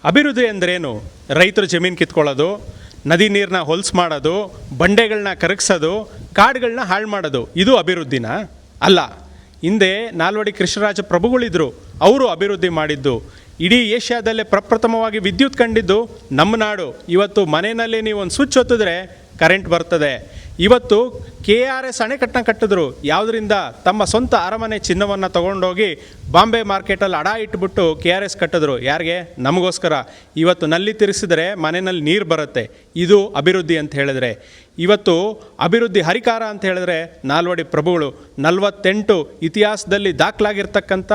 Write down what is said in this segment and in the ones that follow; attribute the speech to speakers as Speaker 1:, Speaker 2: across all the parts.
Speaker 1: ಅಭಿವೃದ್ಧಿ ಅಂದ್ರೇನು? ರೈತರು ಜಮೀನು ಕಿತ್ಕೊಳ್ಳೋದು, ನದಿ ನೀರನ್ನ ಹೊಲ್ಸು ಮಾಡೋದು, ಬಂಡೆಗಳನ್ನ ಕರಗಿಸೋದು, ಕಾಡುಗಳನ್ನ ಹಾಳು ಮಾಡೋದು, ಇದು ಅಭಿವೃದ್ಧಿನ ಅಲ್ಲ. ಹಿಂದೆ ನಾಲ್ವಡಿ ಕೃಷ್ಣರಾಜ ಪ್ರಭುಗಳಿದ್ರು, ಅವರು ಅಭಿವೃದ್ಧಿ ಮಾಡಿದ್ದು. ಇಡೀ ಏಷ್ಯಾದಲ್ಲೇ ಪ್ರಪ್ರಥಮವಾಗಿ ವಿದ್ಯುತ್ ಕಂಡಿದ್ದು ನಮ್ಮ ನಾಡು. ಇವತ್ತು ಮನೆಯಲ್ಲಿ ನೀವು ಒಂದು ಸ್ವಿಚ್ ಒತ್ತಿದ್ರೆ ಕರೆಂಟ್ ಬರ್ತದೆ. ಇವತ್ತು KRS ಅಣೆಕಟ್ಟನ್ನ ಕಟ್ಟಿದ್ರು. ಯಾವುದರಿಂದ? ತಮ್ಮ ಸ್ವಂತ ಅರಮನೆ ಚಿನ್ನವನ್ನು ತಗೊಂಡೋಗಿ ಬಾಂಬೆ ಮಾರ್ಕೆಟಲ್ಲಿ ಅಡ ಇಟ್ಬಿಟ್ಟು KRS ಕಟ್ಟಿದ್ರು. ಯಾರಿಗೆ? ನಮಗೋಸ್ಕರ. ಇವತ್ತು ನಲ್ಲಿ ತಿರ್ಸಿದ್ರೆ ಮನೆಯಲ್ಲಿ ನೀರು ಬರುತ್ತೆ. ಇದು ಅಭಿವೃದ್ಧಿ ಅಂತ ಹೇಳಿದ್ರೆ. ಇವತ್ತು ಅಭಿವೃದ್ಧಿ ಹರಿಕಾರ ಅಂತ ಹೇಳಿದ್ರೆ ನಾಲ್ವಡಿ ಪ್ರಭುಗಳು 48 ಇತಿಹಾಸದಲ್ಲಿ ದಾಖಲಾಗಿರ್ತಕ್ಕಂಥ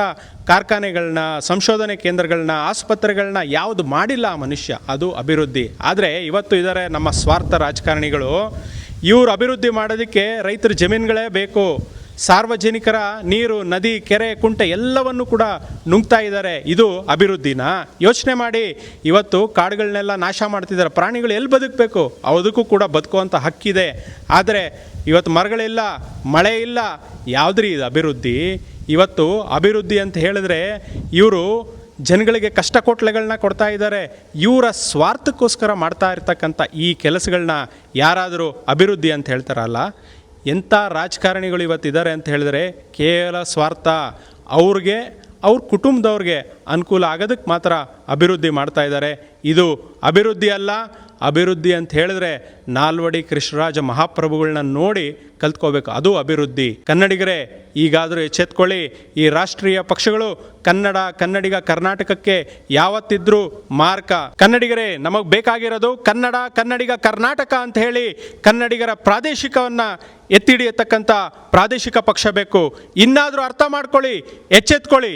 Speaker 1: ಕಾರ್ಖಾನೆಗಳನ್ನ, ಸಂಶೋಧನೆ ಕೇಂದ್ರಗಳನ್ನ, ಆಸ್ಪತ್ರೆಗಳನ್ನ ಯಾವುದು ಮಾಡಿಲ್ಲ ಆ ಮನುಷ್ಯ, ಅದು ಅಭಿವೃದ್ಧಿ. ಆದರೆ ಇವತ್ತು ಇದ್ದಾರೆ ನಮ್ಮ ಸ್ವಾರ್ಥ ರಾಜಕಾರಣಿಗಳು. ಇವರು ಅಭಿವೃದ್ಧಿ ಮಾಡೋದಕ್ಕೆ ರೈತರ ಜಮೀನುಗಳೇ ಬೇಕು. ಸಾರ್ವಜನಿಕರ ನೀರು, ನದಿ, ಕೆರೆ, ಕುಂಟೆ ಎಲ್ಲವನ್ನು ಕೂಡ ನುಂಗ್ತಾ ಇದ್ದಾರೆ. ಇದು ಅಭಿವೃದ್ಧಿನ? ಯೋಚನೆ ಮಾಡಿ. ಇವತ್ತು ಕಾಡುಗಳನ್ನೆಲ್ಲ ನಾಶ ಮಾಡ್ತಿದ್ದಾರೆ. ಪ್ರಾಣಿಗಳು ಎಲ್ಲಿ ಬದುಕಬೇಕು? ಅದಕ್ಕೂ ಕೂಡ ಬದುಕುವಂಥ ಹಕ್ಕಿದೆ. ಆದರೆ ಇವತ್ತು ಮರಗಳಿಲ್ಲ, ಮಳೆ ಇಲ್ಲ. ಯಾವುದ್ರಿ ಇದು ಅಭಿವೃದ್ಧಿ? ಇವತ್ತು ಅಭಿವೃದ್ಧಿ ಅಂತ ಹೇಳಿದ್ರೆ ಇವರು ಜನಗಳಿಗೆ ಕಷ್ಟ ಕೊಟ್ಲೆಗಳನ್ನ ಕೊಡ್ತಾ ಇದ್ದಾರೆ. ಇವರ ಸ್ವಾರ್ಥಕ್ಕೋಸ್ಕರ ಮಾಡ್ತಾ ಇರ್ತಕ್ಕಂಥ ಈ ಕೆಲಸಗಳನ್ನ ಯಾರಾದರೂ ಅಭಿವೃದ್ಧಿ ಅಂತ ಹೇಳ್ತಾರಲ್ಲ? ಎಂಥ ರಾಜಕಾರಣಿಗಳು ಇವತ್ತಿದ್ದಾರೆ ಅಂತ ಹೇಳಿದ್ರೆ ಕೇವಲ ಸ್ವಾರ್ಥ. ಅವ್ರಿಗೆ, ಅವ್ರ ಕುಟುಂಬದವ್ರಿಗೆ ಅನುಕೂಲ ಆಗೋದಕ್ಕೆ ಮಾತ್ರ ಅಭಿವೃದ್ಧಿ ಮಾಡ್ತಾ ಇದ್ದಾರೆ. ಇದು ಅಭಿವೃದ್ಧಿ ಅಲ್ಲ. ಅಭಿವೃದ್ಧಿ ಅಂತ ಹೇಳಿದ್ರೆ ನಾಲ್ವಡಿ ಕೃಷ್ಣರಾಜ ಮಹಾಪ್ರಭುಗಳನ್ನ ನೋಡಿ ಕಲ್ತ್ಕೋಬೇಕು, ಅದು ಅಭಿವೃದ್ಧಿ. ಕನ್ನಡಿಗರೇ, ಈಗಾದರೂ ಎಚ್ಚೆತ್ಕೊಳ್ಳಿ. ಈ ರಾಷ್ಟ್ರೀಯ ಪಕ್ಷಗಳು ಕನ್ನಡಿಗ, ಕರ್ನಾಟಕಕ್ಕೆ ಯಾವತ್ತಿದ್ರೂ ಮಾರ್ಕ. ಕನ್ನಡಿಗರೇ, ನಮಗೆ ಬೇಕಾಗಿರೋದು ಕನ್ನಡಿಗ, ಕರ್ನಾಟಕ ಅಂತ ಹೇಳಿ ಕನ್ನಡಿಗರ ಪ್ರಾದೇಶಿಕವನ್ನು ಎತ್ತಿಡಿಯತಕ್ಕಂಥ ಪ್ರಾದೇಶಿಕ ಪಕ್ಷ ಬೇಕು. ಇನ್ನಾದರೂ ಅರ್ಥ ಮಾಡ್ಕೊಳ್ಳಿ, ಎಚ್ಚೆತ್ಕೊಳ್ಳಿ.